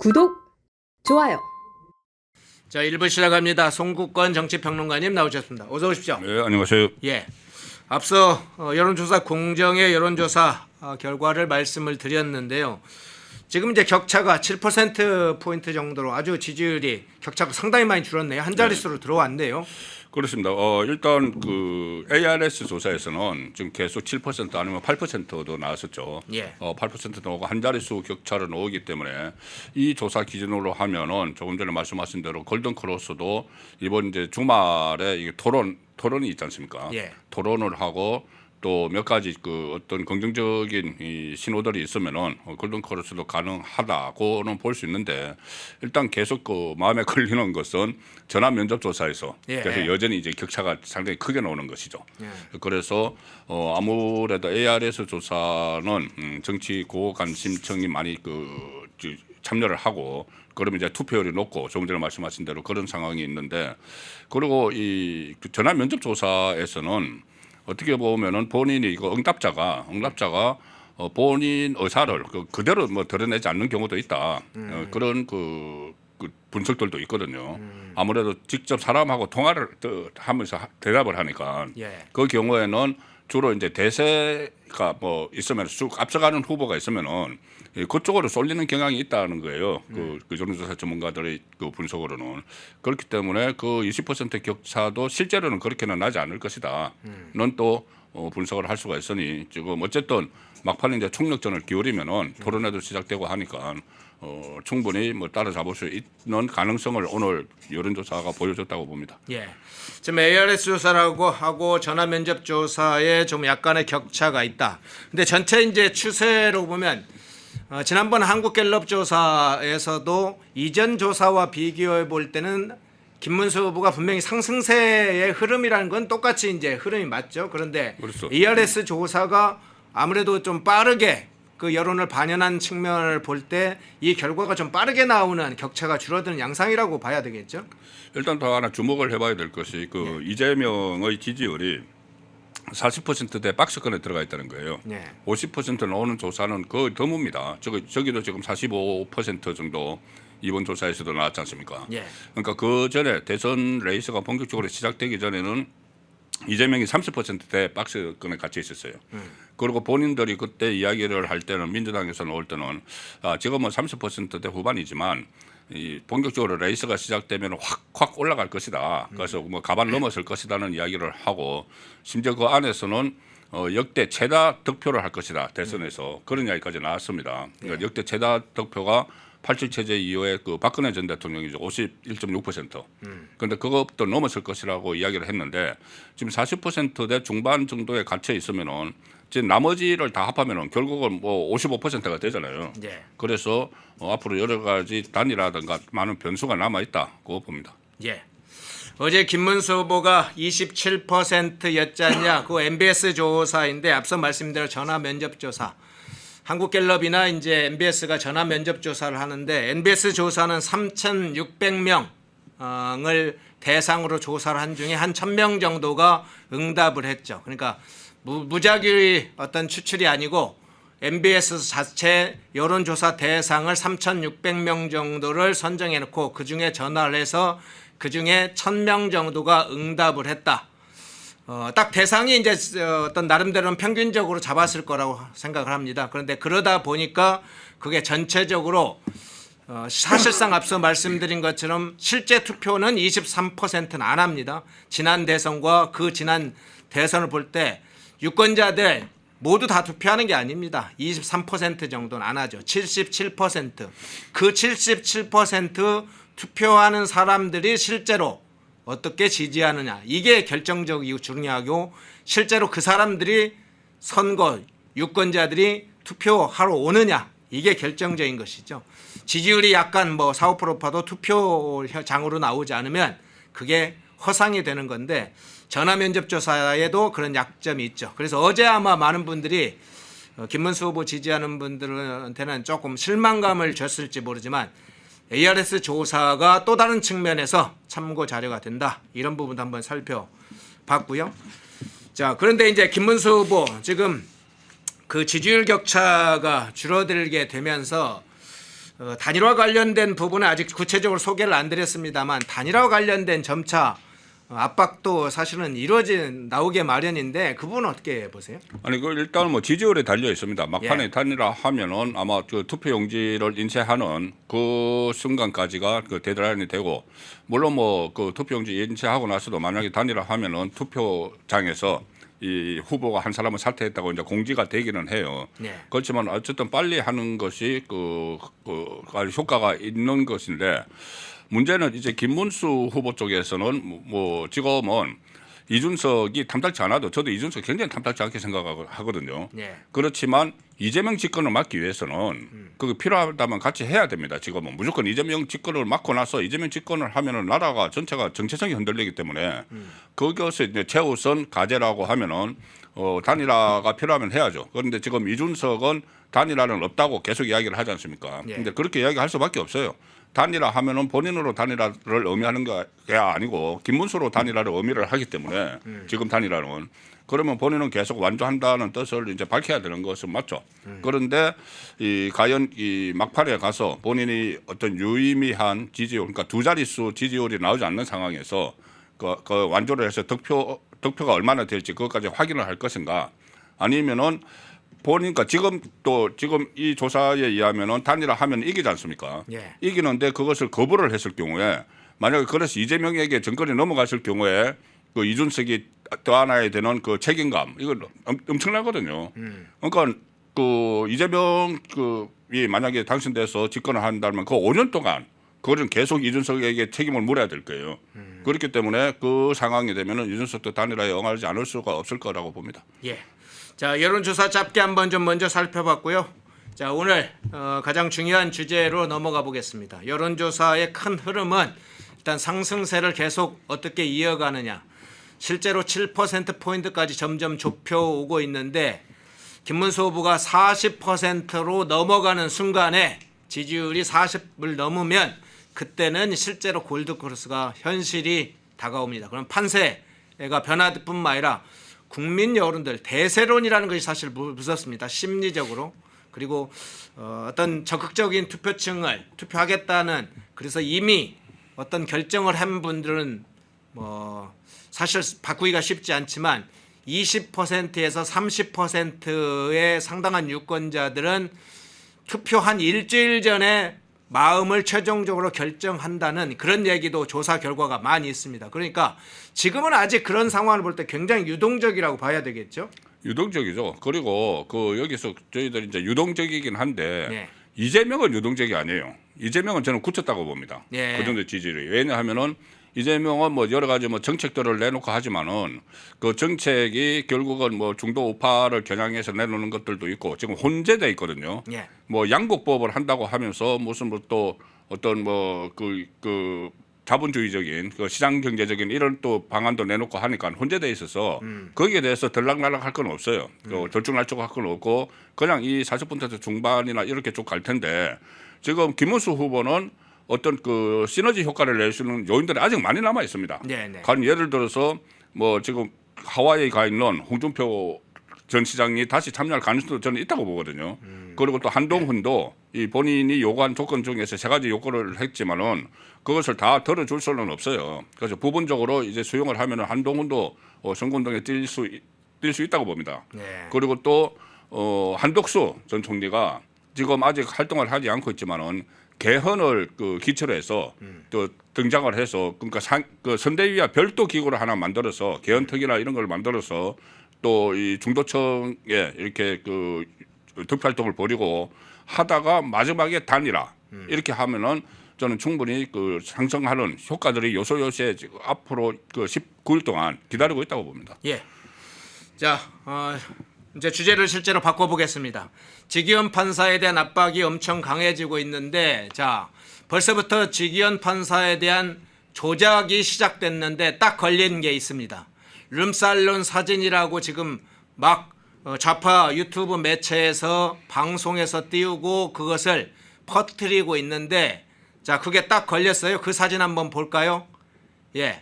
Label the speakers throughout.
Speaker 1: 구독, 좋아요.
Speaker 2: 자, 1부 시작합니다. 송국권 정치평론가님 나오셨습니다. 어서 오십시오.
Speaker 3: 네, 안녕하세요.
Speaker 2: 예. 앞서 여론조사 공정의 여론조사 결과를 말씀을 드렸는데요. 지금 이제 격차가 7%포인트 정도로 아주 지지율이 격차가 상당히 많이 줄었네요. 한 자릿수로 들어왔네요.
Speaker 3: 그렇습니다. 일단 그 ARS 조사에서는 지금 계속 7% 아니면 8%도 나왔었죠.
Speaker 2: 예.
Speaker 3: 8% 나오고 한 자릿수 격차로 나오기 때문에 이 조사 기준으로 하면은 조금 전에 말씀하신 대로 골든 크로스도 이번 이제 주말에 이게 토론이 있지 않습니까?
Speaker 2: 예.
Speaker 3: 토론을 하고 또 몇 가지 그 어떤 긍정적인 이 신호들이 있으면은 골든 크로스도 가능하다고는 볼 수 있는데 일단 계속 그 마음에 걸리는 것은 전화 면접 조사에서
Speaker 2: 예.
Speaker 3: 그래서 여전히 이제 격차가 상당히 크게 나오는 것이죠.
Speaker 2: 예.
Speaker 3: 그래서 아무래도 ARS 조사는 정치 고관심층이 많이 참여를 하고 그러면 이제 투표율이 높고 조금 전에 말씀하신 대로 그런 상황이 있는데 그리고 이 전화 면접 조사에서는 어떻게 보면은 본인이 이거 응답자가 본인 의사를 그대로 뭐 드러내지 않는 경우도 있다. 그런 그 분석들도 있거든요. 아무래도 직접 사람하고 통화를 하면서 대답을 하니까
Speaker 2: 예.
Speaker 3: 그 경우에는 주로 이제 대세가 뭐 있으면 쭉 앞서가는 후보가 있으면은 그쪽으로 쏠리는 경향이 있다는 거예요. 그 여론조사 전문가들의 그 분석으로는 그렇기 때문에 그 20% 격차도 실제로는 그렇게는 나지 않을 것이다.는 또 분석을 할 수가 있으니 지금 어쨌든 막판에 이제 총력전을 기울이면은 토론회도 시작되고 하니까 충분히 뭐 따라잡을 수 있는 가능성을 오늘 여론조사가 보여줬다고 봅니다.
Speaker 2: 예. 지금 ARS 조사라고 하고 전화 면접 조사에 좀 약간의 격차가 있다. 근데 전체 이제 추세로 보면 지난번 한국갤럽 조사에서도 이전 조사와 비교해 볼 때는 김문수 후보가 분명히 상승세의 흐름이라는 건 똑같이 이제 흐름이 맞죠. 그런데
Speaker 3: 그렇죠.
Speaker 2: ARS 조사가 아무래도 좀 빠르게 그 여론을 반영한 측면을 볼 때 이 결과가 좀 빠르게 나오는 격차가 줄어드는 양상이라고 봐야 되겠죠.
Speaker 3: 일단 더 하나 주목을 해봐야 될 것이 그 이재명의 지지율이 40%대 박스권에 들어가 있다는 거예요.
Speaker 2: 네.
Speaker 3: 50% 나오는 조사는 거의 드뭅니다. 저기도 지금 45% 정도 이번 조사에서도 나왔지 않습니까?
Speaker 2: 예.
Speaker 3: 그러니까 그 전에 대선 레이스가 본격적으로 시작되기 전에는 이재명이 30%대 박스권에 갇혀 있었어요. 그리고 본인들이 그때 이야기를 할 때는 민주당에서 나올 때는 지금은 30%대 후반이지만 이 본격적으로 레이스가 시작되면 확 올라갈 것이다. 그래서 뭐 가반 넘었을 것이다는 이야기를 하고 심지어 그 안에서는 역대 최다 득표를 할 것이다. 대선에서 그런 이야기까지 나왔습니다. 그러니까 역대 최다 득표가 87 체제 이후에 그 박근혜 전 대통령이죠. 51.6%. 그런데 그것도 넘었을 것이라고 이야기를 했는데 지금 40%대 중반 정도에 갇혀 있으면은 지금 나머지를 다 합하면은 결국은 뭐 55%가 되잖아요.
Speaker 2: 예.
Speaker 3: 그래서 앞으로 여러 가지 단일화든가 많은 변수가 남아 있다고 봅니다.
Speaker 2: 예. 어제 김문수 후보가 27%였지 않냐. 그 MBS 조사인데 앞서 말씀드린 전화 면접 조사. 한국갤럽이나 이제 MBS가 전화 면접 조사를 하는데 MBS 조사는 3,600명을 대상으로 조사를 한 중에 한 1,000명 정도가 응답을 했죠. 그러니까 무작위 어떤 추출이 아니고 MBS 자체 여론조사 대상을 3,600명 정도를 선정해 놓고 그중에 전화를 해서 그중에 1,000명 정도가 응답을 했다. 딱 대상이 이제 어떤 나름대로는 평균적으로 잡았을 거라고 생각을 합니다. 그런데 그러다 보니까 그게 전체적으로 사실상 앞서 말씀드린 것처럼 실제 투표는 23%는 안 합니다. 지난 대선과 그 지난 대선을 볼 때 유권자들 모두 다 투표하는 게 아닙니다. 23% 정도는 안 하죠. 77%. 그 77% 투표하는 사람들이 실제로 어떻게 지지하느냐. 이게 결정적이고 중요하고 실제로 그 사람들이 선거 유권자들이 투표하러 오느냐. 이게 결정적인 것이죠. 지지율이 약간 뭐 4, 5% 파도 투표장으로 나오지 않으면 그게 허상이 되는 건데 전화 면접 조사에도 그런 약점이 있죠. 그래서 어제 아마 많은 분들이 김문수 후보 지지하는 분들한테는 조금 실망감을 줬을지 모르지만 ARS 조사가 또 다른 측면에서 참고 자료가 된다. 이런 부분도 한번 살펴봤고요. 자, 그런데 이제 김문수 후보 지금 그 지지율 격차가 줄어들게 되면서 단일화 관련된 부분은 아직 구체적으로 소개를 안 드렸습니다만 단일화 관련된 점차 압박도 사실은 나오게 마련인데 그 부분은 어떻게 보세요?
Speaker 3: 아니 그 일단 뭐 지지율에 달려 있습니다. 막판에
Speaker 2: 예.
Speaker 3: 단일화 하면은 아마 그 투표용지를 인쇄하는 그 순간까지가 그 데드라인이 되고 물론 뭐 그 투표용지 인쇄하고 나서도 만약에 단일화 하면은 투표장에서 이 후보가 한 사람을 사퇴했다고 이제 공지가 되기는 해요.
Speaker 2: 네.
Speaker 3: 그렇지만 어쨌든 빨리 하는 것이 그 효과가 있는 것인데 문제는 이제 김문수 후보 쪽에서는 뭐 지금은 이준석이 탐탁지 않아도 저도 이준석 굉장히 탐탁지 않게 생각하거든요.
Speaker 2: 네.
Speaker 3: 그렇지만 이재명 집권을 막기 위해서는 그게 필요하다면 같이 해야 됩니다. 지금은 무조건 이재명 집권을 막고 나서 이재명 집권을 하면은 나라가 전체가 정체성이 흔들리기 때문에 그것을 이제 최우선 과제라고 하면은 단일화가 필요하면 해야죠. 그런데 지금 이준석은 단일화는 없다고 계속 이야기를 하지 않습니까?
Speaker 2: 예.
Speaker 3: 근데 그렇게 이야기할 수밖에 없어요. 단일화 하면은 본인으로 단일화를 의미하는 게 아니고 김문수로 단일화를 의미를 하기 때문에 지금 단일화는 그러면 본인은 계속 완주한다는 뜻을 이제 밝혀야 되는 것은 맞죠. 그런데 과연 이 막판에 가서 본인이 어떤 유의미한 지지율, 그러니까 두 자릿수 지지율이 나오지 않는 상황에서 그 완주를 해서 득표가 얼마나 될지 그것까지 확인을 할 것인가, 아니면은 보니까 지금 이 조사에 의하면은 단일화 하면 이기지 않습니까?
Speaker 2: 예.
Speaker 3: 이기는데 그것을 거부를 했을 경우에 만약에 그래서 이재명에게 정권이 넘어갔을 경우에 그 이준석이 떠안아야 되는 그 책임감 이건 엄청나거든요. 그러니까 그 이재명 이 만약에 당선돼서 집권을 한다면 그 5년 동안 그거는 계속 이준석에게 책임을 물어야 될 거예요. 그렇기 때문에 그 상황이 되면은 이준석도 단일화에 응하지 않을 수가 없을 거라고 봅니다.
Speaker 2: 예. 자, 여론조사 짧게 한번 좀 먼저 살펴봤고요. 자, 오늘 가장 중요한 주제로 넘어가 보겠습니다. 여론조사의 큰 흐름은 일단 상승세를 계속 어떻게 이어가느냐. 실제로 7%포인트까지 점점 좁혀오고 있는데 김문수 후보가 40%로 넘어가는 순간에 지지율이 40을 넘으면 그때는 실제로 골드크로스가 현실이 다가옵니다. 그럼 판세가 변화될 뿐만 아니라 국민 여론들 대세론이라는 것이 사실 무섭습니다. 심리적으로. 그리고 어떤 적극적인 투표층을 투표하겠다는, 그래서 이미 어떤 결정을 한 분들은 뭐 사실 바꾸기가 쉽지 않지만 20%에서 30%의 상당한 유권자들은 투표한 일주일 전에 마음을 최종적으로 결정한다는 그런 얘기도 조사 결과가 많이 있습니다. 그러니까 지금은 아직 그런 상황을 볼 때 굉장히 유동적이라고 봐야 되겠죠.
Speaker 3: 유동적이죠. 그리고 그 여기서 저희들이 이제 유동적이긴 한데
Speaker 2: 네.
Speaker 3: 이재명은 유동적이 아니에요. 이재명은 저는 굳혔다고 봅니다.
Speaker 2: 네.
Speaker 3: 그 정도 지지율이. 왜냐하면은 이재명은 뭐 여러 가지 뭐 정책들을 내놓고 하지만은 그 정책이 결국은 뭐 중도 우파를 겨냥해서 내놓는 것들도 있고 지금 혼재돼 있거든요.
Speaker 2: 예.
Speaker 3: 뭐 양곡법을 한다고 하면서 무슨 뭐 또 어떤 뭐 그 자본주의적인 그 시장 경제적인 이런 또 방안도 내놓고 하니까 혼재돼 있어서 거기에 대해서 들락날락 할 건 없어요. 들쭉날쭉 할 건 없고 그냥 이 40% 중반이나 이렇게 쭉 갈 텐데 지금 김문수 후보는 어떤 그 시너지 효과를 낼 수 있는 요인들이 아직 많이 남아 있습니다.
Speaker 2: 네네.
Speaker 3: 예를 들어서 뭐 지금 하와이에 가 있는 홍준표 전 시장이 다시 참여할 가능성도 저는 있다고 보거든요. 그리고 또 한동훈도 이 본인이 요구한 조건 중에서 세 가지 요구를 했지만은 그것을 다 들어줄 수는 없어요. 그래서 부분적으로 이제 수용을 하면은 한동훈도 선거운동에 뛸 수 있다고 봅니다.
Speaker 2: 네.
Speaker 3: 그리고 또 한덕수 전 총리가 지금 아직 활동을 하지 않고 있지만은 개헌을 그 기초로 해서 또 등장을 해서 그러니까 그 선대위와 별도 기구를 하나 만들어서 개헌특위나 이런 걸 만들어서 또 이 중도층에 이렇게 그 득표 활동을 벌이고 하다가 마지막에 단일화 이렇게 하면은 저는 충분히 그 상승하는 효과들이 요소요소에 지금 앞으로 그 19일 동안 기다리고 있다고 봅니다.
Speaker 2: 예. 자, 이제 주제를 실제로 바꿔보겠습니다. 지기현 판사에 대한 압박이 엄청 강해지고 있는데, 자, 벌써부터 지기현 판사에 대한 조작이 시작됐는데 딱 걸린 게 있습니다. 룸살론 사진이라고 지금 막 좌파 유튜브 매체에서 방송에서 띄우고 그것을 퍼뜨리고 있는데, 자, 그게 딱 걸렸어요. 그 사진 한번 볼까요? 예.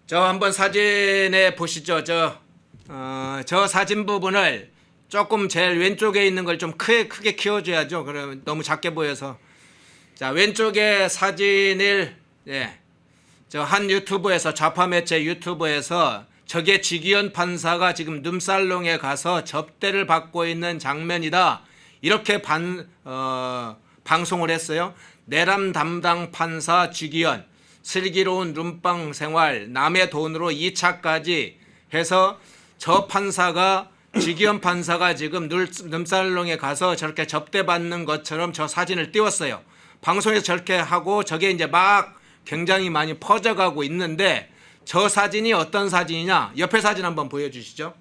Speaker 2: 저 한번 사진에 보시죠. 저 사진 부분을 조금 제일 왼쪽에 있는 걸 좀 크게 키워줘야죠. 그러면 너무 작게 보여서. 자, 왼쪽에 사진을 저 한 유튜브에서 좌파 매체 유튜브에서 저게 지기현 판사가 지금 룸살롱에 가서 접대를 받고 있는 장면이다. 이렇게 방송을 했어요. 내람 담당 판사 지기현 슬기로운 룸빵 생활 남의 돈으로 2차까지 해서 저 판사가 지기현 판사가 지금 룸살롱에 가서 저렇게 접대받는 것처럼 저 사진을 띄웠어요. 방송에서 저렇게 하고 저게 이제 막 굉장히 많이 퍼져가고 있는데 저 사진이 어떤 사진이냐? 옆에 사진 한번 보여주시죠.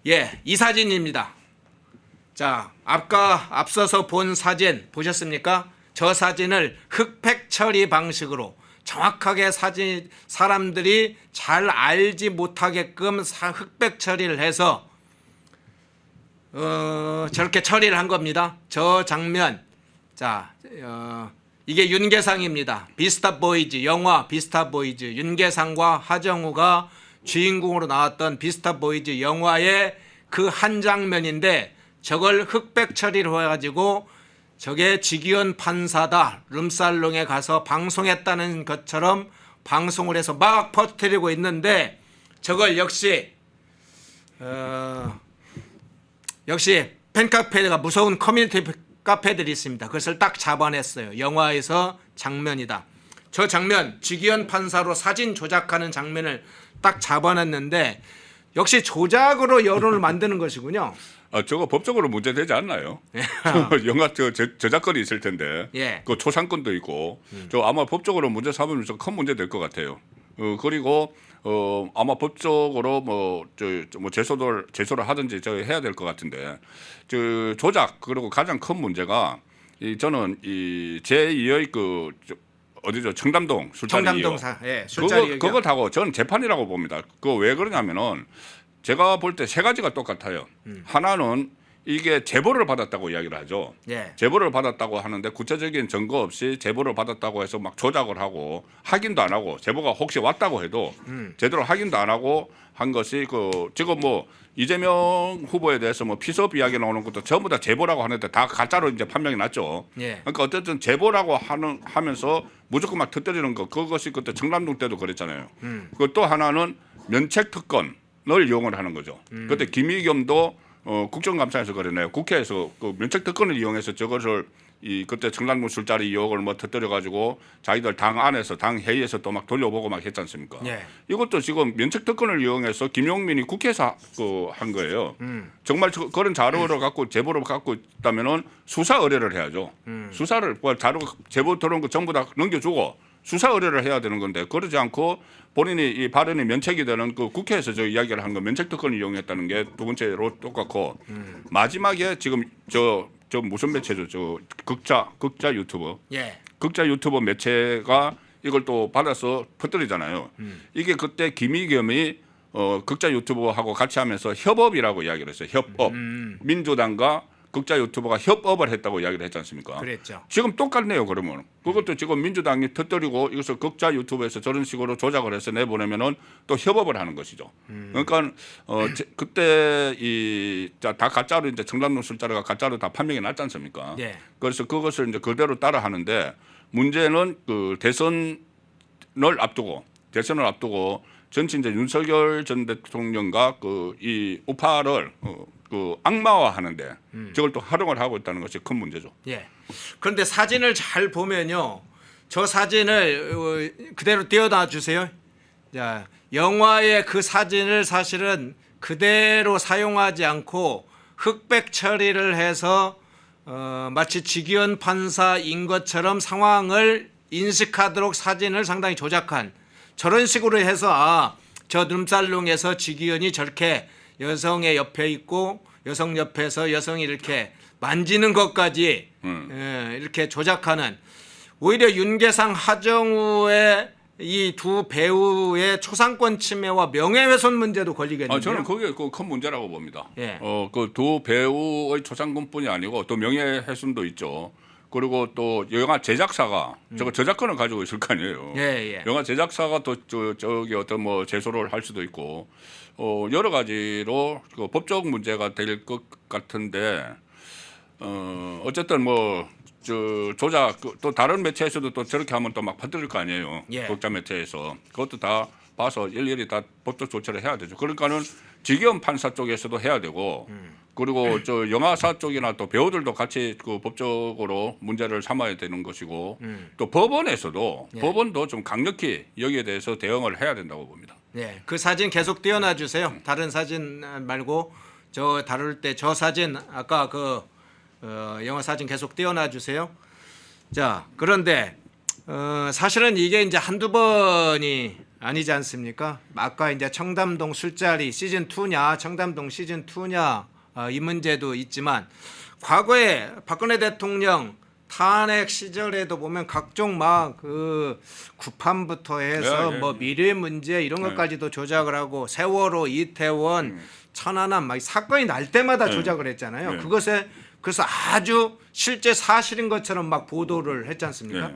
Speaker 2: 예, 이 사진입니다. 자, 앞서서 본 사진 보셨습니까? 저 사진을 흑백 처리 방식으로 정확하게 사람들이 잘 알지 못하게끔 흑백 처리를 해서 저렇게 처리를 한 겁니다. 저 장면, 자, 이게 윤계상입니다. 비스타 보이즈, 영화 비스타 보이즈, 윤계상과 하정우가 주인공으로 나왔던 비스타 보이즈 영화의 그 한 장면인데 저걸 흑백 처리를 해가지고 저게 지기현 판사다, 룸살롱에 가서 방송했다는 것처럼 방송을 해서 막 퍼뜨리고 있는데 저걸 역시 팬카페가 무서운 커뮤니티 카페들이 있습니다. 그것을 딱 잡아냈어요. 영화에서 장면이다. 저 장면 지기현 판사로 사진 조작하는 장면을 딱 잡아냈는데 역시 조작으로 여론을 만드는 것이군요.
Speaker 3: 저거 법적으로 문제되지 않나요? 영화 저작권이 있을 텐데,
Speaker 2: 예.
Speaker 3: 그 초상권도 있고, 저 아마 법적으로 문제 삼으면 좀 큰 문제 될 것 같아요. 그리고 아마 법적으로 뭐 제소를 하든지 저 해야 될 것 같은데, 저 조작 그리고 가장 큰 문제가 저는 이 제2의 어디죠 청담동 술자리
Speaker 2: 청담동사 술자리
Speaker 3: 그거 타고 저는 재판이라고 봅니다. 그거 왜 그러냐면은 제가 볼 때 세 가지가 똑같아요. 하나는 이게 제보를 받았다고 이야기를 하죠.
Speaker 2: 예.
Speaker 3: 제보를 받았다고 하는데 구체적인 증거 없이 제보를 받았다고 해서 막 조작을 하고 확인도 안 하고 제보가 혹시 왔다고 해도 제대로 확인도 안 하고 한 것이 지금 뭐 이재명 후보에 대해서 뭐 피섭 이야기 나오는 것도 전부 다 제보라고 하는데 다 가짜로 이제 판명이 났죠.
Speaker 2: 예.
Speaker 3: 그러니까 어쨌든 제보라고 하면서 무조건 막 터뜨리는 거 그것이 그때 청담동 때도 그랬잖아요. 그 또 하나는 면책 특권을 이용을 하는 거죠. 그때 김의겸도 국정감사에서 그러네요. 국회에서 그 면책 특권을 이용해서 저것을 그때 청담동 술자리 의혹을 뭐 터뜨려 가지고 자기들 당 안에서 당 회의에서 또 막 돌려보고 막 했지 않습니까?
Speaker 2: 예.
Speaker 3: 이것도 지금 면책 특권을 이용해서 김용민이 국회에서 한 거예요. 정말 그런 자료를 갖고 제보를 갖고 있다면은 수사 의뢰를 해야죠. 수사를 자료 제보 들어온 거 전부 다 넘겨주고 수사 의뢰를 해야 되는 건데 그러지 않고 본인이 이 발언이 면책이 되는 그 국회에서 저 이야기를 한 거 면책 특권을 이용했다는 게 두 번째로 똑같고 마지막에 지금 저 무슨 매체죠? 저 극자 유튜버.
Speaker 2: 예.
Speaker 3: 극자 유튜버 매체가 이걸 또 받아서 퍼뜨리잖아요. 이게 그때 김의겸이 극자 유튜버하고 같이 하면서 협업이라고 이야기를 했어요. 협업. 민주당과 극자 유튜버가 협업을 했다고 이야기를 했지 않습니까?
Speaker 2: 그랬죠.
Speaker 3: 지금 똑같네요. 그러면 그것도 지금 민주당이 터뜨리고 이것을 극자 유튜브에서 저런 식으로 조작을 해서 내보내면은 또 협업을 하는 것이죠. 그러니까 그때 다 가짜로 이제 청담동 술자리가 가짜로 다 판명이 났지 않습니까?
Speaker 2: 예.
Speaker 3: 그래서 그것을 이제 그대로 따라 하는데 문제는 그 대선을 앞두고 전체 이제 윤석열 전 대통령과 이 우파를 악마화하는데 저걸 또 활용을 하고 있다는 것이 큰 문제죠.
Speaker 2: 예. 그런데 사진을 잘 보면요, 저 사진을 그대로 띄워놔 주세요. 자, 영화의 그 사진을 사실은 그대로 사용하지 않고 흑백 처리를 해서 마치 지기현 판사인 것처럼 상황을 인식하도록 사진을 상당히 조작한 저런 식으로 해서 저 룸살롱에서 지기현이 저렇게 여성의 옆에 있고 여성 옆에서 여성이 이렇게 만지는 것까지 이렇게 조작하는 오히려 윤계상 하정우의 이 두 배우의 초상권 침해와 명예훼손 문제도 걸리겠는데요.
Speaker 3: 저는 그게 큰 문제라고 봅니다.
Speaker 2: 예.
Speaker 3: 그 두 배우의 초상권뿐이 아니고 또 명예훼손도 있죠. 그리고 또 영화 제작사가 저거 저작권을 가지고 있을 거 아니에요.
Speaker 2: 예.
Speaker 3: 영화 제작사가 또 저기 어떤 뭐 제소를 할 수도 있고 여러 가지로 법적 문제가 될 것 같은데 어쨌든 뭐 조작 또 다른 매체에서도 또 저렇게 하면 또 막 퍼뜨릴 거 아니에요.
Speaker 2: 예.
Speaker 3: 독자 매체에서 그것도 다 봐서 일일이 다 법적 조치를 해야 되죠. 그러니까는 지기현 판사 쪽에서도 해야 되고 그리고 저 영화사 쪽이나 또 배우들도 같이 그 법적으로 문제를 삼아야 되는 것이고 또 법원에서도
Speaker 2: 예.
Speaker 3: 법원도 좀 강력히 여기에 대해서 대응을 해야 된다고 봅니다.
Speaker 2: 네, 그 사진 계속 띄워놔 주세요. 다른 사진 말고 저 다룰 때 저 사진 아까 그 영화 사진 계속 띄워놔 주세요. 자, 그런데 사실은 이게 이제 한두 번이 아니지 않습니까? 아까 이제 청담동 술자리 시즌 2냐, 청담동 시즌 2냐 이 문제도 있지만 과거에 박근혜 대통령 탄핵 시절에도 보면 각종 막 그 구판부터 해서 뭐 미래 문제 이런 것까지도 조작을 하고 세월호, 이태원, 천안함 막 사건이 날 때마다 조작을 했잖아요. 그것에 그래서 아주 실제 사실인 것처럼 막 보도를 했지 않습니까?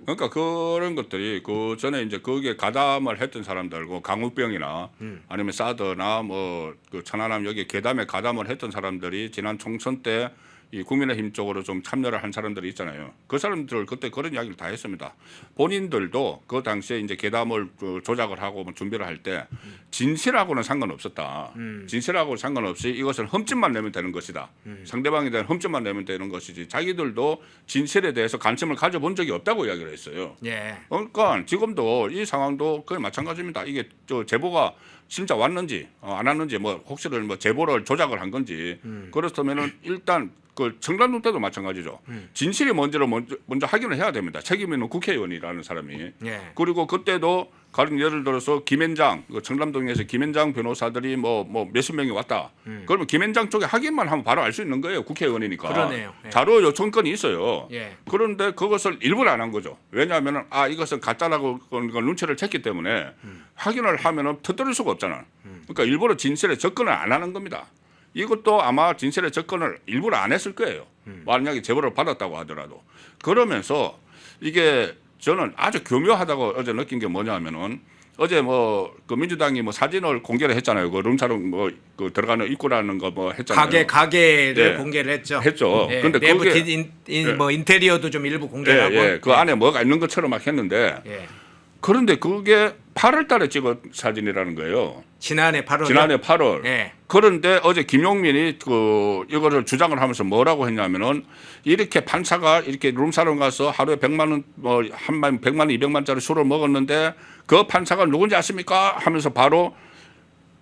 Speaker 3: 그러니까 그런 것들이 그 전에 이제 거기에 가담을 했던 사람들, 그 강욱병이나 아니면 사드나 뭐 그 천안함 여기 괴담에 가담을 했던 사람들이 지난 총선 때 이 국민의힘 쪽으로 좀 참여를 한 사람들이 있잖아요. 그 사람들 그때 그런 이야기를 다 했습니다. 본인들도 그 당시에 이제 괴담을 조작을 하고 뭐 준비를 할 때 진실하고는 상관없었다. 진실하고 상관없이 이것을 흠집만 내면 되는 것이다. 상대방에 대한 흠집만 내면 되는 것이지. 자기들도 진실에 대해서 관심을 가져본 적이 없다고 이야기를 했어요.
Speaker 2: 예.
Speaker 3: 그러니까 지금도 이 상황도 거의 마찬가지입니다. 이게 저 제보가 진짜 왔는지 안 왔는지 뭐 혹시를 뭐 제보를 조작을 한 건지 그렇다면은 일단 그 청담동 때도 마찬가지죠. 진실이 먼저 확인을 해야 됩니다. 책임 있는 국회의원이라는 사람이.
Speaker 2: 예.
Speaker 3: 그리고 그때도 가령 예를 들어서 김앤장 그 청담동에서 김앤장 변호사들이 뭐 몇십 명이 왔다. 그러면 김앤장 쪽에 확인만 하면 바로 알 수 있는 거예요. 국회의원이니까.
Speaker 2: 그러네요. 예.
Speaker 3: 자료 요청권이 있어요.
Speaker 2: 예.
Speaker 3: 그런데 그것을 일부러 안 한 거죠. 왜냐하면 이것은 가짜라고 그걸 눈치를 챘기 때문에 확인을 하면은 터뜨릴 수가 없잖아. 그러니까 일부러 진실에 접근을 안 하는 겁니다. 이것도 아마 진실에 접근을 일부러 안 했을 거예요. 만약에 제보를 받았다고 하더라도. 그러면서 이게 저는 아주 교묘하다고 어제 느낀 게 뭐냐면은 어제 뭐 그 민주당이 뭐 사진을 공개를 했잖아요. 그 룸사롱 뭐 그 들어가는 입구라는 거 뭐 했잖아요.
Speaker 2: 가게를
Speaker 3: 네.
Speaker 2: 공개를 했죠.
Speaker 3: 했죠.
Speaker 2: 예.
Speaker 3: 근데
Speaker 2: 내부
Speaker 3: 그게
Speaker 2: 뭐 인테리어도 좀 일부 공개를 하고.
Speaker 3: 그 안에 뭐가 있는 것처럼 막 했는데
Speaker 2: 예.
Speaker 3: 그런데 그게 8월 달에 찍은 사진이라는 거예요.
Speaker 2: 지난해 8월.
Speaker 3: 지난해 8월.
Speaker 2: 예.
Speaker 3: 그런데 어제 김용민이 그 이거를 주장을 하면서 뭐라고 했냐면은 이렇게 판사가 이렇게 룸사롱 가서 하루에 100만 원 뭐 한만 100만 원 200만짜리 술을 먹었는데 그 판사가 누군지 아십니까? 하면서 바로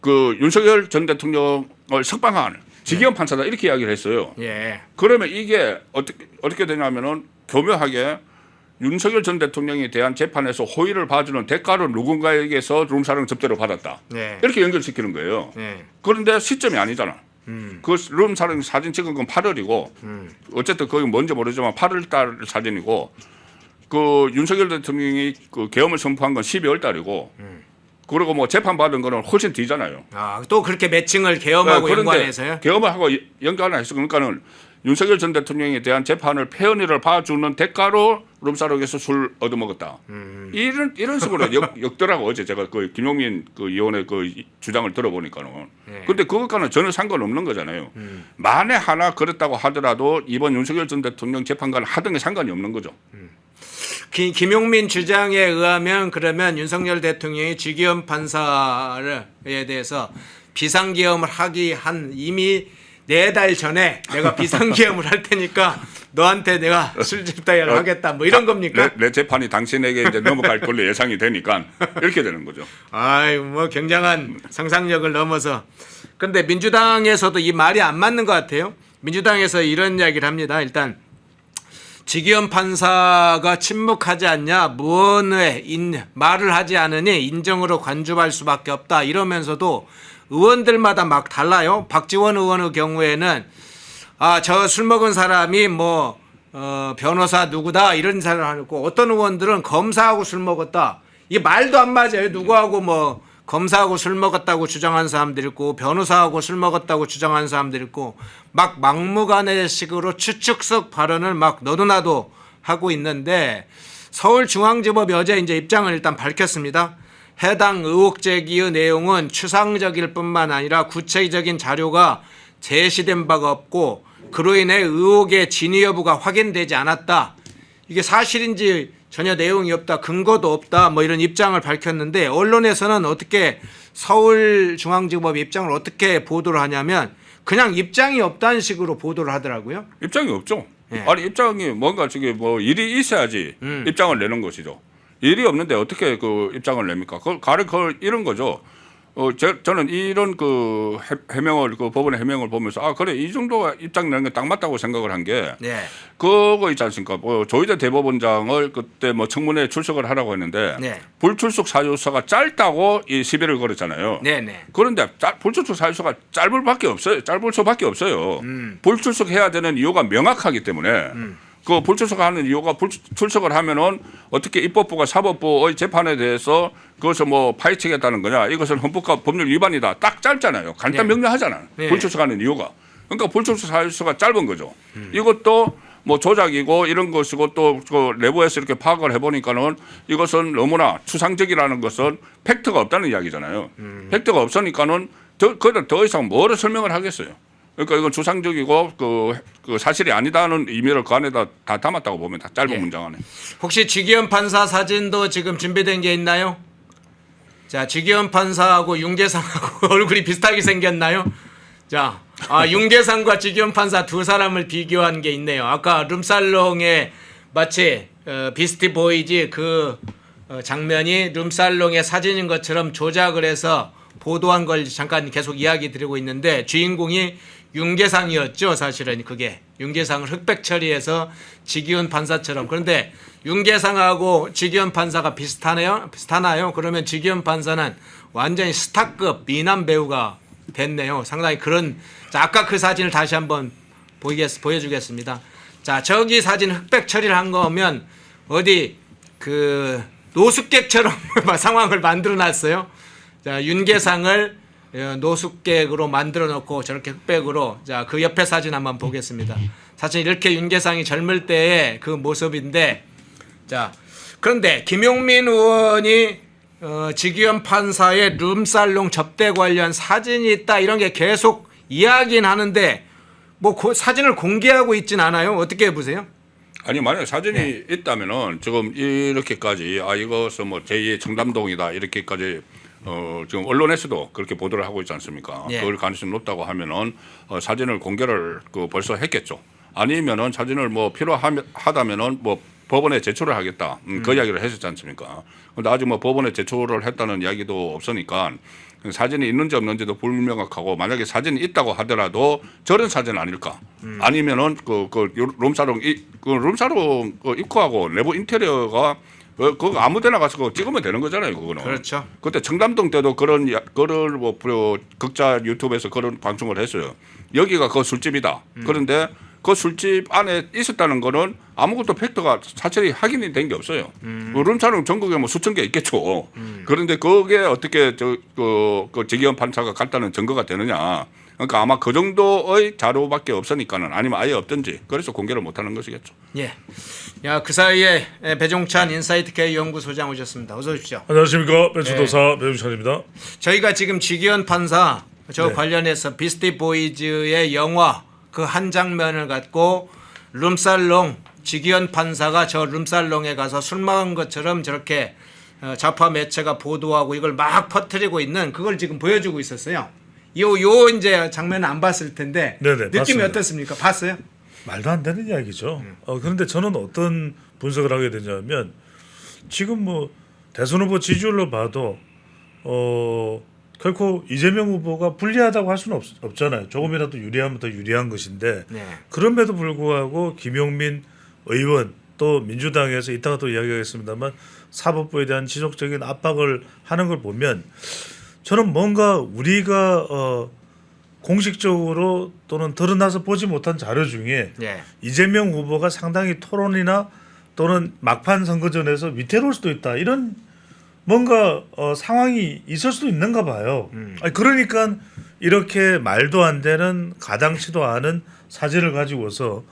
Speaker 3: 그 윤석열 전 대통령을 석방한 지기현 판사다 이렇게 이야기를 했어요.
Speaker 2: 예.
Speaker 3: 그러면 이게 어떻게 되냐면은 교묘하게 윤석열 전 대통령에 대한 재판에서 호의를 봐주는 대가로 누군가에게서 룸사롱 접대를 받았다.
Speaker 2: 네.
Speaker 3: 이렇게 연결시키는 거예요.
Speaker 2: 네.
Speaker 3: 그런데 시점이 아니잖아. 그 룸사롱 사진 찍은 건 8월이고 어쨌든 거기 뭔지 모르지만 8월 달 사진이고 그 윤석열 대통령이 그 계엄을 선포한 건 12월 달이고 그리고 뭐 재판 받은 거는 훨씬 뒤잖아요.
Speaker 2: 또 그렇게 매칭을 계엄하고 연관해서요?
Speaker 3: 계엄을 하고 연관을 했어. 그러니까는 윤석열 전 대통령에 대한 재판을 폐언의를 봐주는 대가로 룸사롱에서 술 얻어먹었다. 이런 식으로 역더라고 어제 제가 그 김용민 그 의원의 그 주장을 들어보니까는. 그런데 그것과는 전혀 상관없는 거잖아요. 만에 하나 그랬다고 하더라도 이번 윤석열 전 대통령 재판과는 하등 게 상관이 없는 거죠.
Speaker 2: 김용민 주장에 의하면 그러면 윤석열 대통령이 지기현 판사에 대해서 비상계엄을 하기 한 이미 4달 전에 내가 비상계엄을 할 테니까 너한테 내가 술집다이를 하겠다 뭐 이런 겁니까?
Speaker 3: 내 재판이 당신에게 이제 넘어갈 걸로 예상이 되니까 이렇게 되는 거죠.
Speaker 2: 아이 뭐 굉장한 상상력을 넘어서. 근데 민주당에서도 이 말이 안 맞는 것 같아요. 민주당에서 이런 이야기를 합니다. 일단 지기현 판사가 침묵하지 않냐, 무언의 말을 하지 않으니 인정으로 관주할 수밖에 없다 이러면서도 의원들마다 막 달라요. 박지원 의원의 경우에는 저 술 먹은 사람이 뭐 변호사 누구다 이런 사람을 하고 어떤 의원들은 검사하고 술 먹었다. 이게 말도 안 맞아요. 누구하고 뭐 검사하고 술 먹었다고 주장한 사람들 있고 변호사하고 술 먹었다고 주장한 사람들 있고 막 막무가내식으로 추측성 발언을 막 너도 나도 하고 있는데 서울중앙지법이 어제 이제 입장을 일단 밝혔습니다. 해당 의혹 제기의 내용은 추상적일 뿐만 아니라 구체적인 자료가 제시된 바가 없고 그로 인해 의혹의 진위 여부가 확인되지 않았다. 이게 사실인지 전혀 내용이 없다, 근거도 없다, 뭐 이런 입장을 밝혔는데 언론에서는 어떻게 서울중앙지법 입장을 어떻게 보도를 하냐면 그냥 입장이 없다는 식으로 보도를 하더라고요.
Speaker 3: 입장이 없죠.
Speaker 2: 예.
Speaker 3: 아니 입장이 뭔가 저게 뭐 일이 있어야지 입장을 내는 것이죠. 일이 없는데 어떻게 그 입장을 냅니까? 그걸 이런 거죠. 저는 이런 그 해명을 그 법원의 해명을 보면서 아 그래 이 정도가 입장 내는 게 딱 맞다고 생각을 한 게
Speaker 2: 네.
Speaker 3: 그거 있지 않습니까? 조희대 대법원장을 그때 뭐 청문회 출석을 하라고 했는데
Speaker 2: 네.
Speaker 3: 불출석 사유서가 짧다고 이 시비를 걸었잖아요.
Speaker 2: 네네.
Speaker 3: 그런데 불출석 사유서가 짧을 수밖에 없어요. 불출석해야 되는 이유가 명확하기 때문에 그 불출석하는 이유가 불출석을 하면은 어떻게 입법부가 사법부의 재판에 대해서 그것을 뭐 파헤치겠다는 거냐? 이것은 헌법과 법률 위반이다. 딱 짧잖아요. 간단
Speaker 2: 네.
Speaker 3: 명료하잖아요.
Speaker 2: 네.
Speaker 3: 불출석하는 이유가. 그러니까 불출석 사유서가 짧은 거죠. 이것도 뭐 조작이고 이런 것이고 또 그 내부에서 이렇게 파악을 해보니까는 이것은 너무나 추상적이라는 것은 팩트가 없다는 이야기잖아요. 팩트가 없으니까는 더 이상 뭐를 설명을 하겠어요. 그러니까 이건 추상적이고 그 사실이 아니다는 의미를 그 안에다 다 담았다고 보면 다 짧은
Speaker 2: 예.
Speaker 3: 문장 안에.
Speaker 2: 혹시 지기현 판사 사진도 지금 준비된 게 있나요? 자, 지기현 판사하고 윤계상하고 얼굴이 비슷하게 생겼나요? 자, 윤계상과 지기현 판사 두 사람을 비교한 게 있네요. 아까 룸살롱에 마치 비스티 보이즈 그 장면이 룸살롱의 사진인 것처럼 조작을 해서 보도한 걸 잠깐 계속 이야기 드리고 있는데 주인공이 윤계상이었죠. 사실은 그게 윤계상을 흑백 처리해서 지기현 판사처럼. 그런데 윤계상하고 지기현 판사가 비슷하나요? 그러면 지기현 판사는 완전히 스타급 미남 배우가 됐네요. 상당히 그런. 자, 아까 그 사진을 다시 한번 보여주겠습니다. 자, 저기 사진 흑백 처리를 한 거면 어디 그 노숙객처럼 상황을 만들어놨어요. 자, 윤계상을 노숙객으로 만들어 놓고 저렇게 흑백으로. 자, 그 옆에 사진 한번 보겠습니다. 사실 이렇게 윤계상이 젊을 때의 그 모습인데, 자, 그런데 김용민 의원이 지기현 판사의 룸살롱 접대 관련 사진이 있다 이런 게 계속 이야기는 하는데 뭐 그 사진을 공개하고 있진 않아요. 어떻게 보세요?
Speaker 3: 아니 만약에 사진이 있다면은 지금 이렇게까지 이것은 뭐 제2의 청담동이다 이렇게까지 지금 언론에서도 그렇게 보도를 하고 있지 않습니까?
Speaker 2: 예.
Speaker 3: 그럴 가능성이 높다고 하면은 사진을 공개를 벌써 했겠죠. 아니면은 사진을 뭐 필요하다면은 뭐 법원에 제출을 하겠다. 그 이야기를 했었지 않습니까? 근데 아직 뭐 법원에 제출을 했다는 이야기도 없으니까 사진이 있는지 없는지도 불명확하고 만약에 사진이 있다고 하더라도 저런 사진 아닐까? 아니면은 그 룸사롱 입구하고 내부 인테리어가 그거 아무데나 가서 그거 찍으면 되는 거잖아요, 그거는.
Speaker 2: 그렇죠.
Speaker 3: 그때 청담동 때도 그런 뭐 극자 유튜브에서 그런 방송을 했어요. 여기가 그 술집이다. 그런데 그 술집 안에 있었다는 거는 아무것도 팩트가 사실이 확인이 된 게 없어요. 그 룸사롱 전국에 뭐 수천 개 있겠죠. 그런데 그게 어떻게 그 지기현 판사가 갔다는 증거가 되느냐. 그러니까 아마 그 정도의 자료밖에 없으니까는 아니면 아예 없든지 그래서 공개를 못하는 것이겠죠.
Speaker 2: 예. 야, 그 사이에 배종찬 인사이트 K 연구소장 오셨습니다. 어서 오십시오.
Speaker 1: 안녕하십니까. 배추도사 배종찬입니다.
Speaker 2: 저희가 지금 지기현 판사 저
Speaker 1: 네.
Speaker 2: 관련해서 비스티 보이즈의 영화 그 한 장면을 갖고 룸살롱 지기현 판사가 저 룸살롱에 가서 술 먹은 것처럼 저렇게 좌파 매체가 보도하고 이걸 막 퍼뜨리고 있는 그걸 지금 보여주고 있었어요. 요 이제 장면은 안 봤을 텐데
Speaker 1: 네네,
Speaker 2: 느낌이
Speaker 1: 봤습니다.
Speaker 2: 어떻습니까? 봤어요?
Speaker 1: 말도 안 되는 이야기죠. 그런데 저는 어떤 분석을 하게 되냐면 지금 뭐 대선 후보 지지율로 봐도 결코 이재명 후보가 불리하다고 할 수는 없잖아요. 조금이라도 유리하면 더 유리한 것인데
Speaker 2: 네.
Speaker 1: 그럼에도 불구하고 김용민 의원 또 민주당에서 이따가 또 이야기하겠습니다만 사법부에 대한 지속적인 압박을 하는 걸 보면 저는 뭔가 우리가 공식적으로 또는 드러나서 보지 못한 자료 중에
Speaker 2: 네.
Speaker 1: 이재명 후보가 상당히 토론이나 또는 막판 선거전에서 위태로울 수도 있다 이런 뭔가 상황이 있을 수도 있는가 봐요. 아니, 그러니까 이렇게 말도 안 되는 가당치도 않은 사진을 가지고서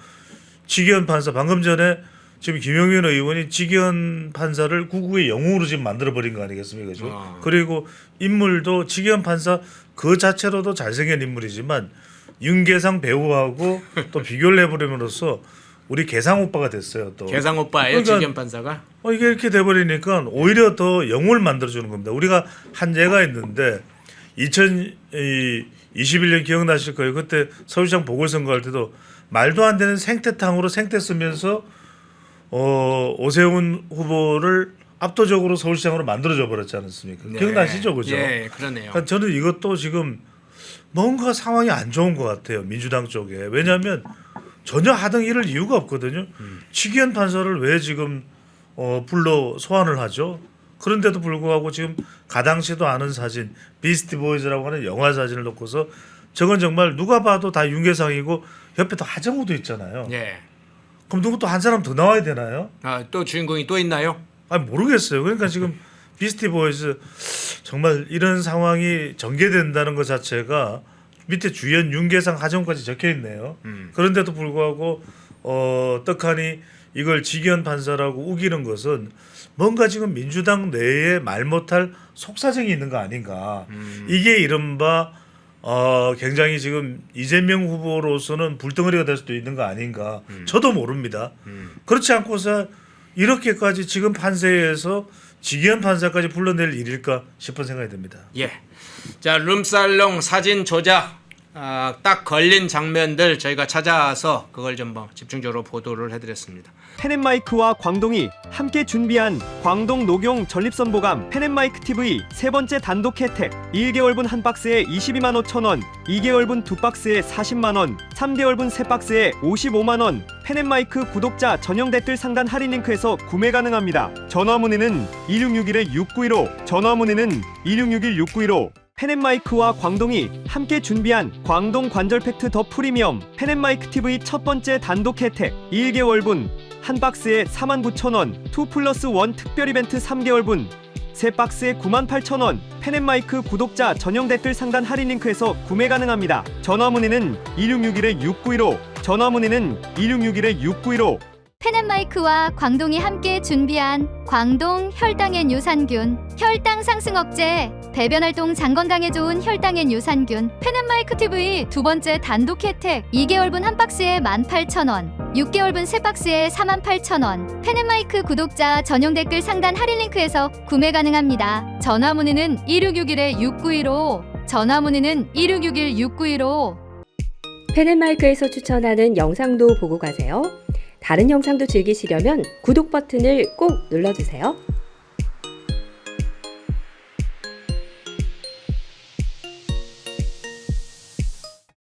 Speaker 1: 지기현 판사 방금 전에 지금 김용민 의원이 지기현 판사를 구구의 영웅으로 지금 만들어버린 거 아니겠습니까? 그죠? 그리고 인물도 지기현 판사 그 자체로도 잘생긴 인물이지만 윤계상 배우하고 또 비교를 해버림으로써 우리 계상 오빠가 됐어요. 또
Speaker 2: 계상 오빠예요,
Speaker 1: 그러니까
Speaker 2: 지기현 판사가.
Speaker 1: 이게 이렇게 돼버리니까 오히려 더 영웅을 만들어주는 겁니다. 우리가 한 예가 있는데 2021년 기억나실 거예요. 그때 서울시장 보궐선거 할 때도 말도 안 되는 생태탕으로 생태 쓰면서 오세훈 후보를 압도적으로 서울시장으로 만들어줘 버렸지 않습니까?
Speaker 2: 네.
Speaker 1: 기억나시죠, 그죠?
Speaker 2: 예, 그러네요.
Speaker 1: 그러니까 저는 이것도 지금 뭔가 상황이 안 좋은 것 같아요, 민주당 쪽에. 왜냐하면 전혀 하등 이를 이유가 없거든요. 지기현 판사를 왜 지금 불러 소환을 하죠? 그런데도 불구하고 지금 가당시도 않은 사진, 비스티 보이즈라고 하는 영화 사진을 놓고서 저건 정말 누가 봐도 다 윤계상이고 옆에 또 하정우도 있잖아요.
Speaker 2: 예.
Speaker 1: 그럼 누구 또 한 사람 더 나와야 되나요?
Speaker 2: 아, 또 주인공이 또 있나요?
Speaker 1: 모르겠어요. 그러니까 지금 비스티 보이즈 정말 이런 상황이 전개된다는 것 자체가 밑에 주연 윤계상 하정우까지 적혀 있네요. 그런데도 불구하고 떡하니 이걸 지기현 판사라고 우기는 것은 뭔가 지금 민주당 내에 말 못할 속사정이 있는 거 아닌가. 이게 이른바 굉장히 지금 이재명 후보로서는 불덩어리가 될 수도 있는 거 아닌가. 저도 모릅니다. 그렇지 않고서 이렇게까지 지금 판세에서 지기현 판사까지 불러낼 일일까 싶은 생각이 듭니다.
Speaker 2: 예. 자, 룸살롱 사진 조작 딱 걸린 장면들 저희가 찾아서 그걸 좀 집중적으로 보도를 해드렸습니다.
Speaker 4: 펜앤마이크와 광동이 함께 준비한 광동 녹용 전립선보감 펜앤마이크 TV 세 번째 단독 혜택 1개월분 한 박스에 22만 5천 원, 2개월분 두 박스에 40만 원, 3개월분 세 박스에 55만 원. 펜앤마이크 구독자 전용 댓글 상단 할인 링크에서 구매 가능합니다. 전화 문의는 2661-6915, 전화 문의는 2661-6915. 펜앤마이크와 광동이 함께 준비한 광동 관절 팩트 더 프리미엄 펜앤마이크 TV 첫 번째 단독 혜택 1개월분 한 박스에 49,000원, 2+1 특별 이벤트 3개월분 세 박스에 98,000원. 펜앤마이크 구독자 전용 댓글 상단 할인 링크에서 구매 가능합니다. 전화 문의는 2661-6915, 전화 문의는 2661-6915.
Speaker 5: 펜앤마이크와 광동이 함께 준비한 광동 혈당엔 유산균, 혈당 상승 억제, 배변활동 장 건강에 좋은 혈당엔 유산균, 펜앤마이크 TV 두 번째 단독 혜택 2개월분 한 박스에 18,000원, 6개월분 세 박스에 48,000원. 펜앤마이크 구독자 전용 댓글 상단 할인 링크에서 구매 가능합니다. 전화 문의는 2661-6915, 전화 문의는 2661-6915.
Speaker 6: 펜앤마이크에서 추천하는 영상도 보고 가세요. 다른 영상도 즐기시려면 구독 버튼을 꼭 눌러주세요.